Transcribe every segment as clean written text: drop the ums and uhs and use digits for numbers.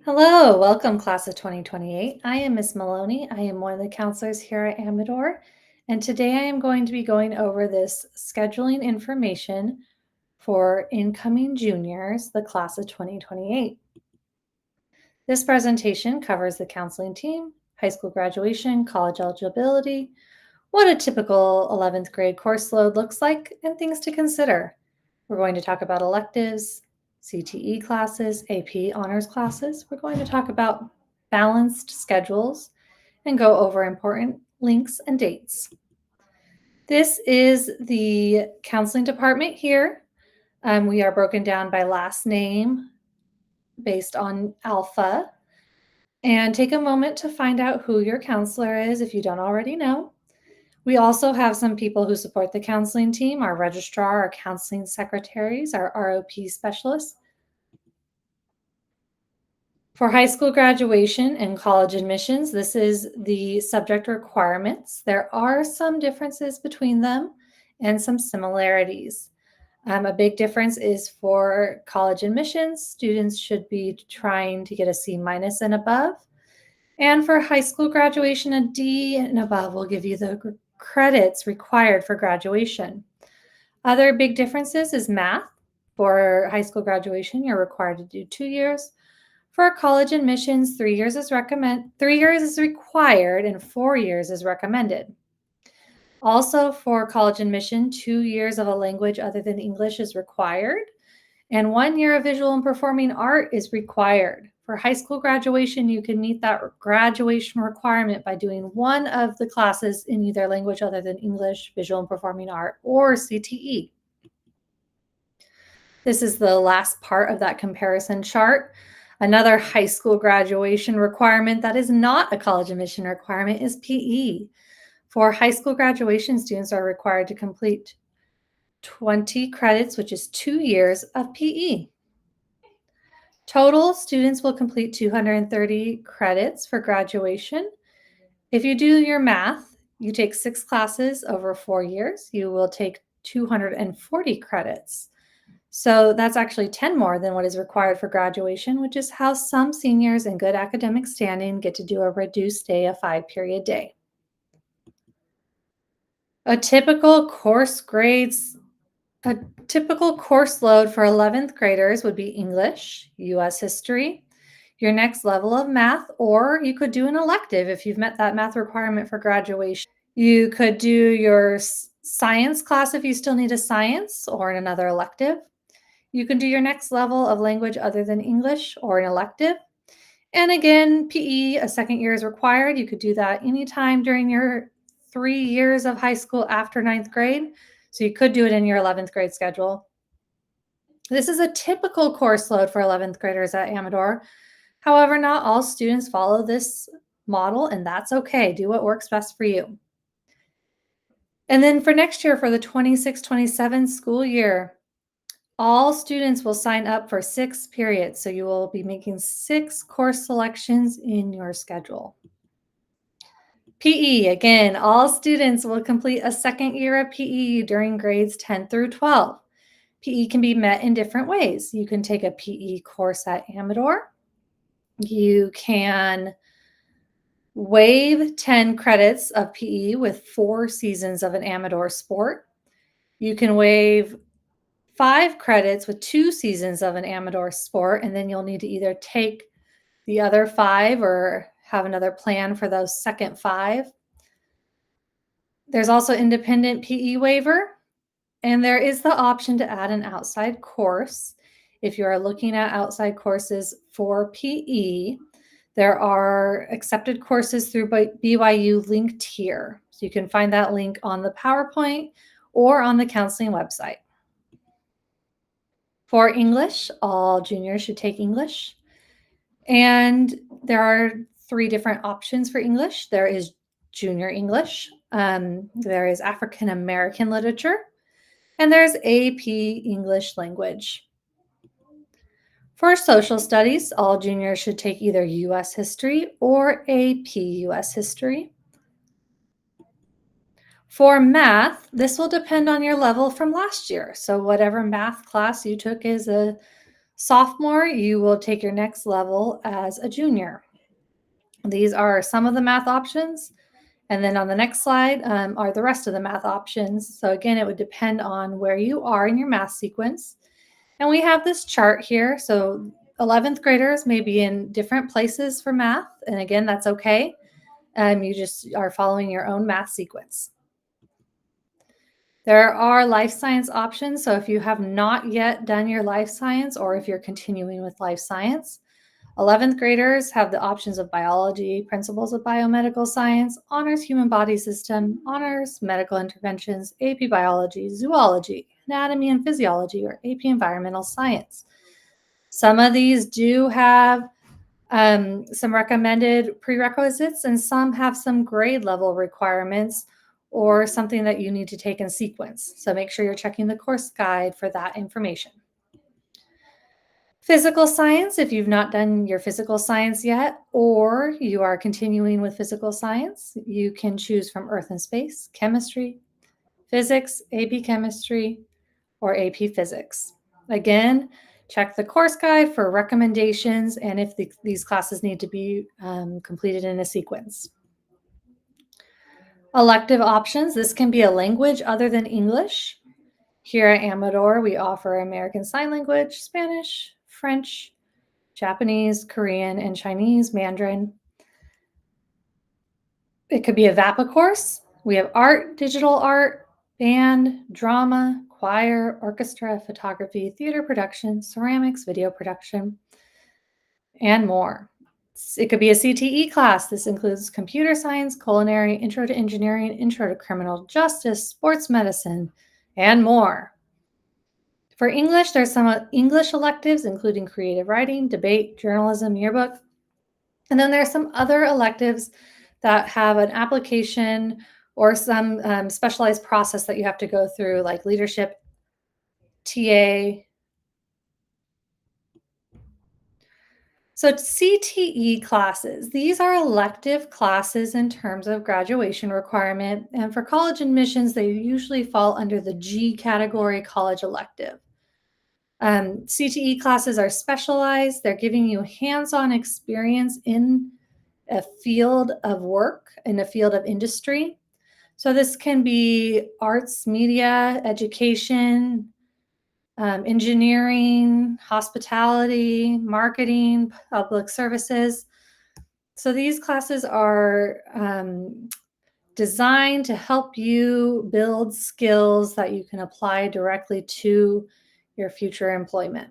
Hello, welcome class of 2028. I am Miss Maloney. I am one of the counselors here at Amador, and today I am going to be going over this scheduling information for incoming juniors, the class of 2028. This presentation covers the counseling team, high school graduation, college eligibility, what a typical 11th grade course load looks like, and things to consider. We're going to talk about electives, CTE classes, AP honors classes. We're going to talk about balanced schedules and go over important links and dates. This is the counseling department here. We are broken down by last name based on alpha. And take a moment to find out who your counselor is if you don't already know. We also have some people who support the counseling team, our registrar, our counseling secretaries, our ROP specialists. For high school graduation and college admissions, this is the subject requirements. There are some differences between them and some similarities. A big difference is for college admissions, students should be trying to get a C- and above. And for high school graduation, a D and above will give you the credits required for graduation. Other big differences is math. For high school graduation, you're required to do 2 years. For college admissions, 3 years is 3 years is required and 4 years is recommended. Also, for college admission, 2 years of a language other than English is required, and 1 year of visual and performing art is required. For high school graduation, you can meet that graduation requirement by doing one of the classes in either language other than English, visual and performing art, or CTE. This is the last part of that comparison chart. Another high school graduation requirement that is not a college admission requirement is PE. For high school graduation, students are required to complete 20 credits, which is 2 years of PE. Total students will complete 230 credits for graduation. If you do your math, you take 6 classes over 4 years, you will take 240 credits. So that's actually 10 more than what is required for graduation, which is how some seniors in good academic standing get to do a reduced day, a 5-period day. A typical course load for 11th graders would be English, US history, your next level of math, or you could do an elective if you've met that math requirement for graduation. You could do your science class if you still need a science or in another elective. You can do your next level of language other than English or an elective. And again, PE, a second year is required. You could do that anytime during your 3 years of high school after 9th grade. So you could do it in your 11th grade schedule. This is a typical course load for 11th graders at Amador. However, not all students follow this model, and that's okay. Do what works best for you. And then for next year, for the 26-27 school year, all students will sign up for 6 periods, so you will be making 6 course selections in your schedule. PE, again, all students will complete a second year of PE during grades 10 through 12. PE can be met in different ways. You can take a PE course at Amador. You can waive 10 credits of PE with 4 seasons of an Amador sport. You can waive 5 credits with 2 seasons of an Amador sport, and then you'll need to either take the other 5 or have another plan for those second 5. There's also independent PE waiver, and there is the option to add an outside course. If you are looking at outside courses for PE, there are accepted courses through BYU linked here. So you can find that link on the PowerPoint or on the counseling website. For English, all juniors should take English. And there are 3 different options for English. There is junior English, there is African American literature, and there's AP English language. For social studies, all juniors should take either US history or AP US history. For math, this will depend on your level from last year. So whatever math class you took as a Sophomore, you will take your next level as a junior. These are some of the math options. And then on the next slide are the rest of the math options. So again, it would depend on where you are in your math sequence. And we have this chart here. So 11th graders may be in different places for math. And again, that's okay. You just are following your own math sequence. There are life science options. So if you have not yet done your life science, or if you're continuing with life science, 11th graders have the options of biology, principles of biomedical science, honors human body system, honors medical interventions, AP biology, zoology, anatomy and physiology, or AP environmental science. Some of these do have some recommended prerequisites, and some have some grade level requirements or something that you need to take in sequence. So make sure you're checking the course guide for that information. Physical science, if you've not done your physical science yet, or you are continuing with physical science, you can choose from Earth and Space, Chemistry, Physics, AP Chemistry, or AP Physics. Again, check the course guide for recommendations and if these classes need to be completed in a sequence. Elective options, this can be a language other than English. Here at Amador, we offer American Sign Language, Spanish, French, Japanese, Korean, and Chinese, Mandarin. It could be a VAPA course. We have art, digital art, band, drama, choir, orchestra, photography, theater production, ceramics, video production, and more. It could be a CTE class. This includes computer science, culinary, intro to engineering, intro to criminal justice, sports medicine, and more. For English, there's some English electives, including creative writing, debate, journalism, yearbook. And then there are some other electives that have an application or some specialized process that you have to go through, like leadership, TA. So CTE classes, these are elective classes in terms of graduation requirement. And for college admissions, they usually fall under the G category, college elective. CTE classes are specialized. They're giving you hands-on experience in a field of work, in a field of industry. So this can be arts, media, education, engineering, hospitality, marketing, public services. So these classes are designed to help you build skills that you can apply directly to your future employment.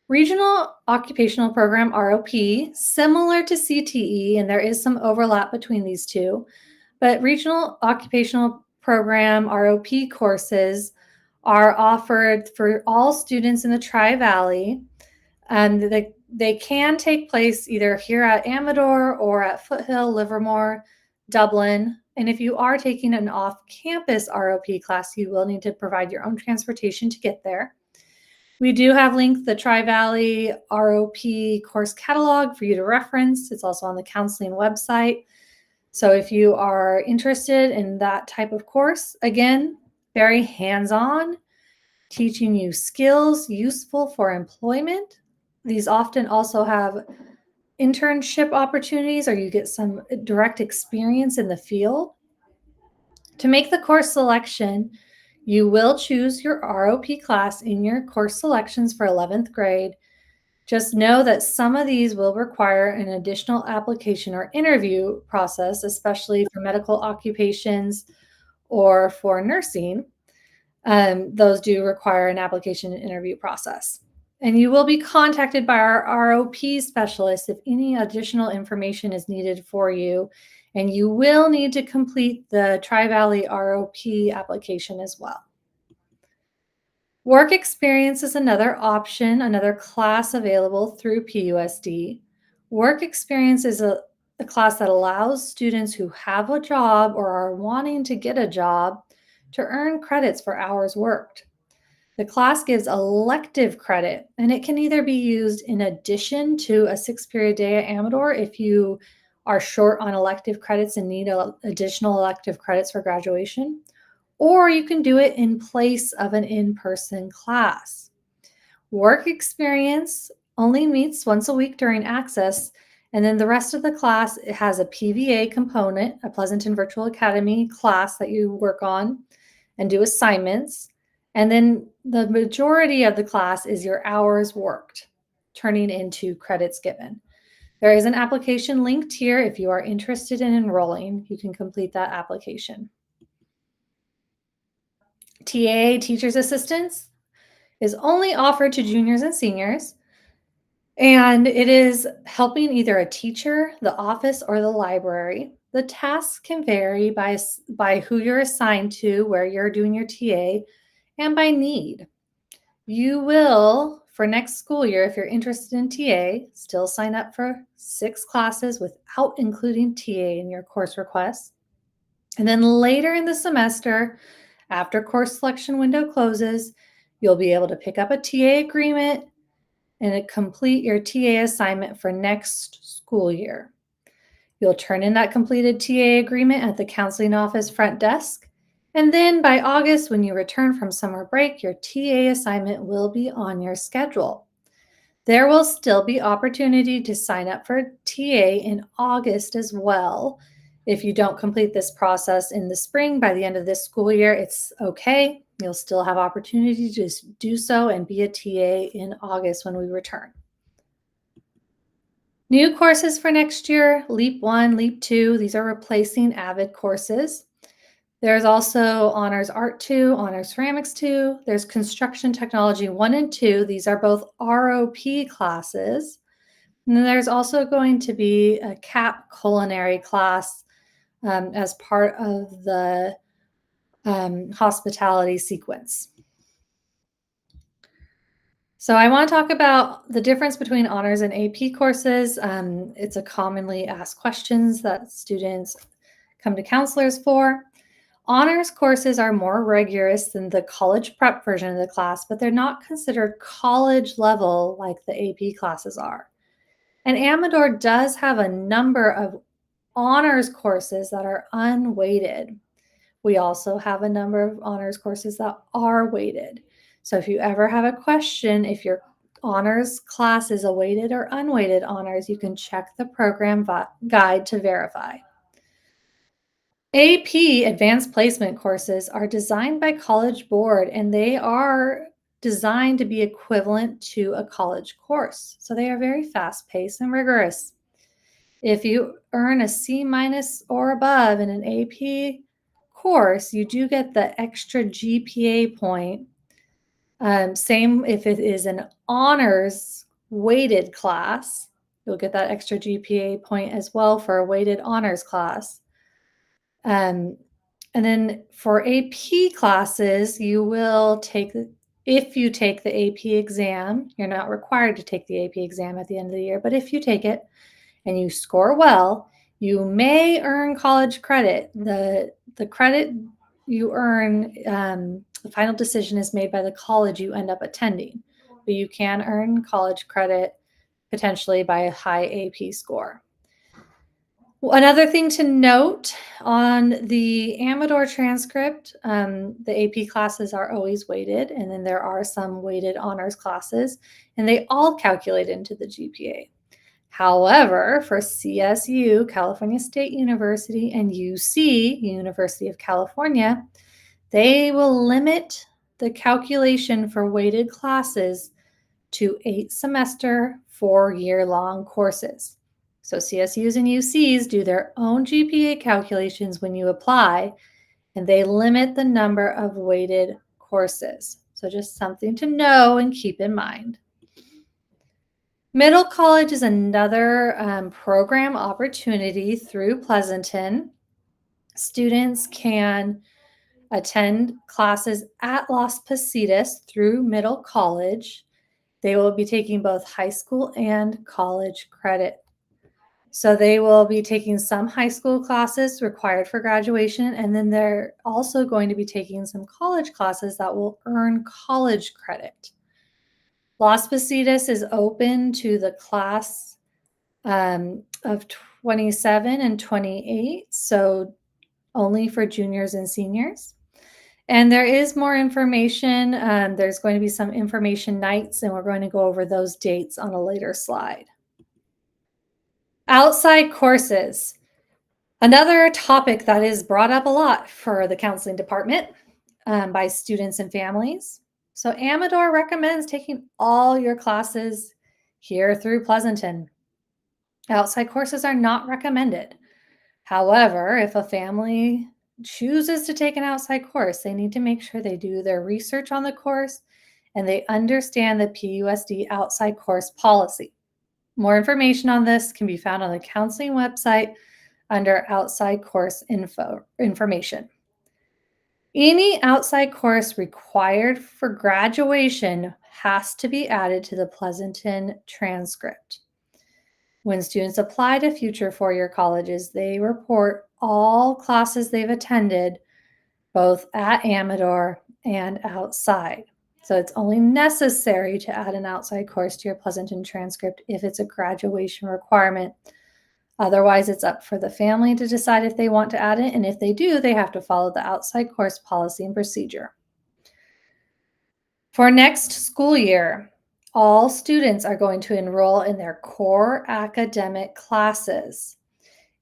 Regional Occupational Program, ROP, similar to CTE, and there is some overlap between these two, but Regional Occupational Program, ROP courses are offered for all students in the Tri-Valley. They can take place either here at Amador or at Foothill, Livermore, Dublin. And if you are taking an off-campus ROP class, you will need to provide your own transportation to get there. We do have linked the Tri-Valley ROP course catalog for you to reference. It's also on the counseling website. So if you are interested in that type of course, again, very hands-on, teaching you skills useful for employment. These often also have internship opportunities, or you get some direct experience in the field. To make the course selection, you will choose your ROP class in your course selections for 11th grade. Just know that some of these will require an additional application or interview process, especially for medical occupations or for nursing. Those do require an application and interview process. And you will be contacted by our ROP specialist if any additional information is needed for you. And you will need to complete the Tri-Valley ROP application as well. Work experience is another option, another class available through PUSD. Work experience is a class that allows students who have a job or are wanting to get a job to earn credits for hours worked. The class gives elective credit, and it can either be used in addition to a 6-period day at Amador if you are short on elective credits and need additional elective credits for graduation, or you can do it in place of an in-person class. Work experience only meets once a week during access, and then the rest of the class it has a PVA component, a Pleasanton Virtual Academy class that you work on and do assignments. And then the majority of the class is your hours worked, turning into credits given. There is an application linked here. If you are interested in enrolling, you can complete that application. TA, teacher's assistants, is only offered to juniors and seniors, and it is helping either a teacher, the office, or the library. The tasks can vary by who you're assigned to, where you're doing your TA, and by need. You will, for next school year, if you're interested in TA, still sign up for 6 classes without including TA in your course request. And then later in the semester, after course selection window closes, you'll be able to pick up a TA agreement and complete your TA assignment for next school year. You'll turn in that completed TA agreement at the counseling office front desk. And then by August, when you return from summer break, your TA assignment will be on your schedule. There will still be opportunity to sign up for TA in August as well. If you don't complete this process in the spring by the end of this school year, it's okay. You'll still have opportunity to do so and be a TA in August when we return. New courses for next year, LEAP 1, LEAP 2, these are replacing AVID courses. There's also Honors Art 2, Honors Ceramics 2. There's Construction Technology 1 and 2. These are both ROP classes. And then there's also going to be a CAP culinary class as part of the hospitality sequence. So I want to talk about the difference between honors and AP courses. It's a commonly asked questions that students come to counselors for. Honors courses are more rigorous than the college prep version of the class, but they're not considered college level like the AP classes are. And Amador does have a number of honors courses that are unweighted. We also have a number of honors courses that are weighted. So if you ever have a question, if your honors class is a weighted or unweighted honors, you can check the program guide to verify. AP advanced placement courses are designed by College Board, and they are designed to be equivalent to a college course. So they are very fast-paced and rigorous. If you earn a C- or above in an AP course, you do get the extra GPA point. Same if it is an honors weighted class, you'll get that extra GPA point as well for a weighted honors class. And then for AP classes, you will take, if you take the AP exam, you're not required to take the AP exam at the end of the year, but if you take it and you score well, you may earn college credit. The credit you earn, the final decision is made by the college you end up attending, but you can earn college credit potentially by a high AP score. Another thing to note on the Amador transcript, the AP classes are always weighted, and then there are some weighted honors classes, and they all calculate into the GPA. However, for CSU, California State University, and UC, University of California, they will limit the calculation for weighted classes to 8-semester, 4-year-long courses. So CSUs and UCs do their own GPA calculations when you apply, and they limit the number of weighted courses. So just something to know and keep in mind. Middle college is another program opportunity through Pleasanton. Students can attend classes at Las Positas through middle college. They will be taking both high school and college credit. So they will be taking some high school classes required for graduation, and then they're also going to be taking some college classes that will earn college credit. Las Positas is open to the class of 27 and 28, so only for juniors and seniors. And there is more information. There's going to be some information nights, and we're going to go over those dates on a later slide. Outside courses. Another topic that is brought up a lot for the counseling department by students and families. So Amador recommends taking all your classes here through Pleasanton. Outside courses are not recommended. However, if a family chooses to take an outside course, they need to make sure they do their research on the course and they understand the PUSD outside course policy. More information on this can be found on the counseling website under outside course information. Any outside course required for graduation has to be added to the Pleasanton transcript. When students apply to future four-year colleges, they report all classes they've attended, both at Amador and outside. So it's only necessary to add an outside course to your Pleasanton transcript if it's a graduation requirement. Otherwise, it's up for the family to decide if they want to add it, and if they do, they have to follow the outside course policy and procedure. For next school year, all students are going to enroll in their core academic classes.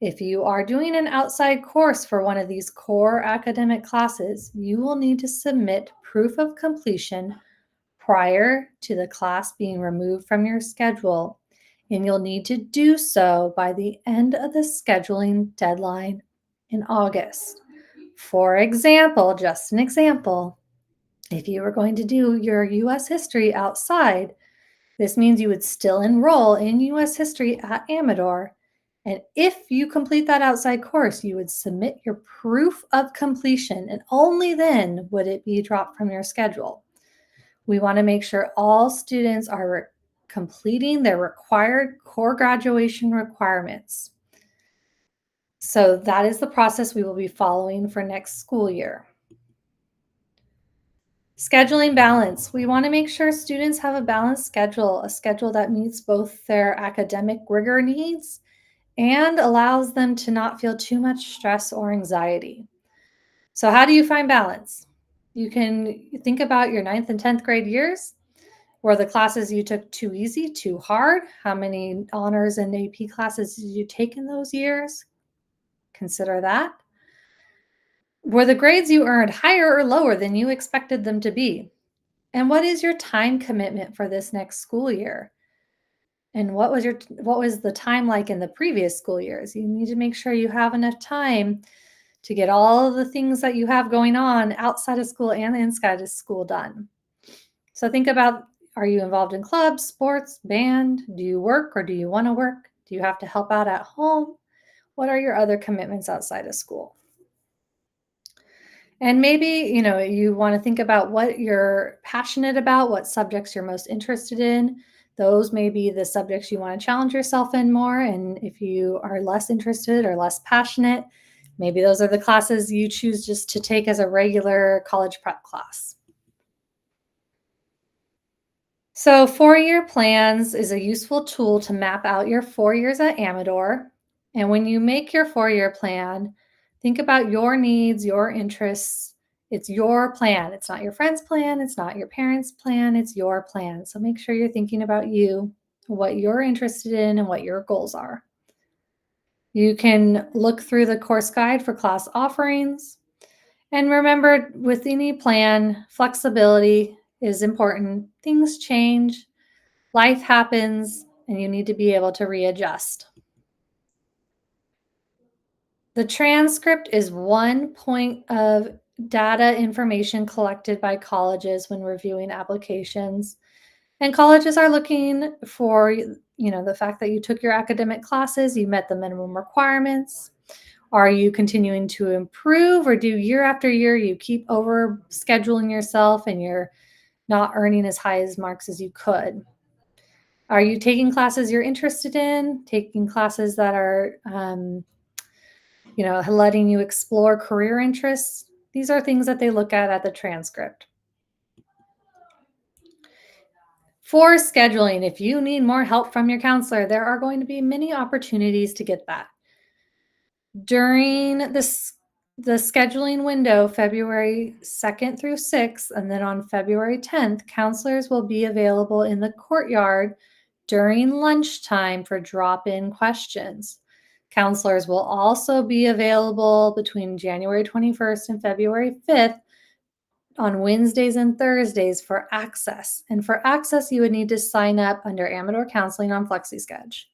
If you are doing an outside course for one of these core academic classes, you will need to submit proof of completion prior to the class being removed from your schedule, and you'll need to do so by the end of the scheduling deadline in August. For example, just an example, if you were going to do your U.S. history outside, this means you would still enroll in U.S. history at Amador. And if you complete that outside course, you would submit your proof of completion, and only then would it be dropped from your schedule. We want to make sure all students are completing their required core graduation requirements. So that is the process we will be following for next school year. Scheduling balance. We want to make sure students have a balanced schedule, a schedule that meets both their academic rigor needs and allows them to not feel too much stress or anxiety. So how do you find balance? You can think about your 9th and 10th grade years. Were the classes you took too easy, too hard? How many honors and AP classes did you take in those years? Consider that. Were the grades you earned higher or lower than you expected them to be? And what is your time commitment for this next school year? And what was the time like in the previous school years? You need to make sure you have enough time to get all of the things that you have going on outside of school and inside of school done. So think about, are you involved in clubs, sports, band? Do you work or do you want to work? Do you have to help out at home? What are your other commitments outside of school? And maybe, you want to think about what you're passionate about, what subjects you're most interested in. Those may be the subjects you want to challenge yourself in more. And if you are less interested or less passionate, maybe those are the classes you choose just to take as a regular college prep class. So four-year plans is a useful tool to map out your 4 years at Amador. And when you make your four-year plan, think about your needs, your interests. It's your plan. It's not your friend's plan. It's not your parents' plan. It's your plan. So make sure you're thinking about you, what you're interested in, and what your goals are. You can look through the course guide for class offerings. And remember, with any plan, flexibility is important. Things change, life happens, and you need to be able to readjust. The transcript is one point of data information collected by colleges when reviewing applications. And colleges are looking for, the fact that you took your academic classes, you met the minimum requirements. Are you continuing to improve, or do year after year you keep over scheduling yourself and you're not earning as high as marks as you could? Are you taking classes you're interested in, taking classes that are, letting you explore career interests? These are things that they look at the transcript. For scheduling, if you need more help from your counselor, there are going to be many opportunities to get that. During this The scheduling window, February 2nd through 6th, and then on February 10th, counselors will be available in the courtyard during lunchtime for drop-in questions. Counselors will also be available between January 21st and February 5th on Wednesdays and Thursdays for access. And for access, you would need to sign up under Amador Counseling on FlexiSchedule.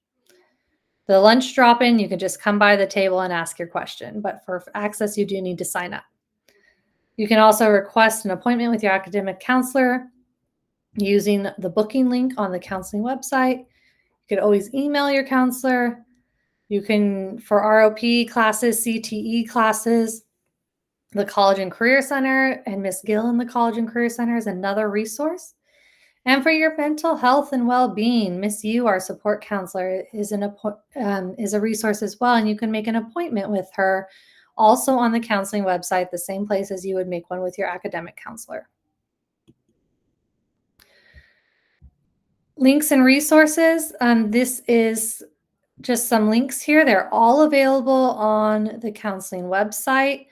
The lunch drop-in, you can just come by the table and ask your question, but for access, you do need to sign up. You can also request an appointment with your academic counselor using the booking link on the counseling website. You could always email your counselor. You can, for ROP classes, CTE classes, the College and Career Center and Miss Gill in the College and Career Center is another resource. And for your mental health and well-being, Miss U, our support counselor, is a resource as well, and you can make an appointment with her also on the counseling website, the same place as you would make one with your academic counselor. Links and resources. This is just some links here. They're all available on the counseling website.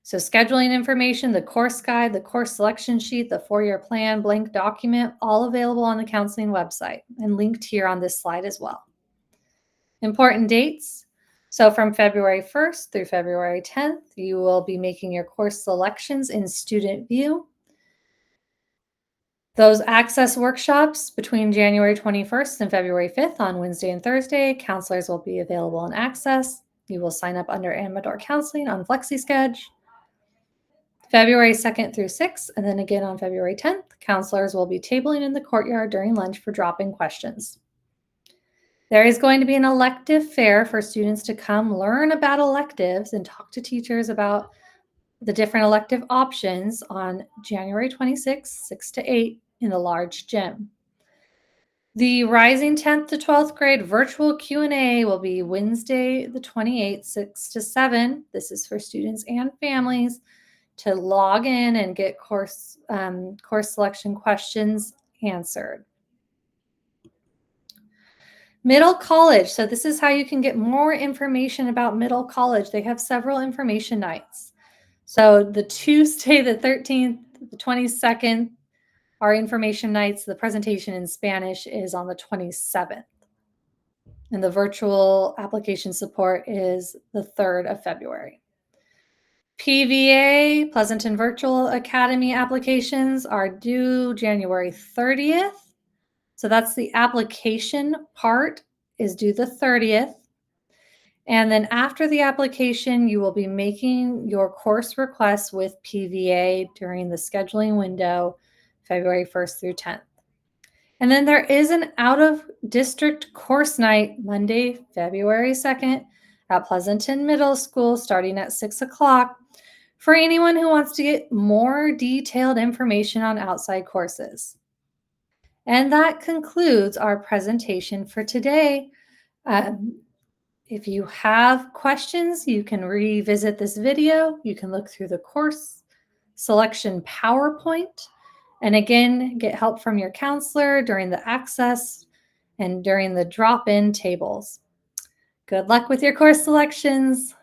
So scheduling information, the course guide, the course selection sheet, the four-year plan, blank document, all available on the counseling website and linked here on this slide as well. Important dates. So from February 1st through February 10th, you will be making your course selections in Student View. Those access workshops between January 21st and February 5th on Wednesday and Thursday, counselors will be available on access. You will sign up under Amador Counseling on FlexiSchedule. February 2nd through 6th, and then again on February 10th, counselors will be tabling in the courtyard during lunch for drop-in questions. There is going to be an elective fair for students to come learn about electives and talk to teachers about the different elective options on January 26th, 6 to 8 in the large gym. The Rising 10th to 12th grade virtual Q&A will be Wednesday the 28th, 6 to 7. This is for students and families to log in and get course selection questions answered. Middle College. So this is how you can get more information about Middle College. They have several information nights. So the Tuesday, the 13th, the 22nd are information nights. The presentation in Spanish is on the 27th. And the virtual application support is the 3rd of February. PVA, Pleasanton Virtual Academy applications are due January 30th. So that's the application part is due the 30th. And then after the application, you will be making your course requests with PVA during the scheduling window, February 1st through 10th. And then there is an out-of-district course night Monday, February 2nd at Pleasanton Middle School starting at 6 o'clock for anyone who wants to get more detailed information on outside courses. And that concludes our presentation for today. If you have questions, you can revisit this video. You can look through the course selection PowerPoint. And again, get help from your counselor during the access and during the drop-in tables. Good luck with your course selections.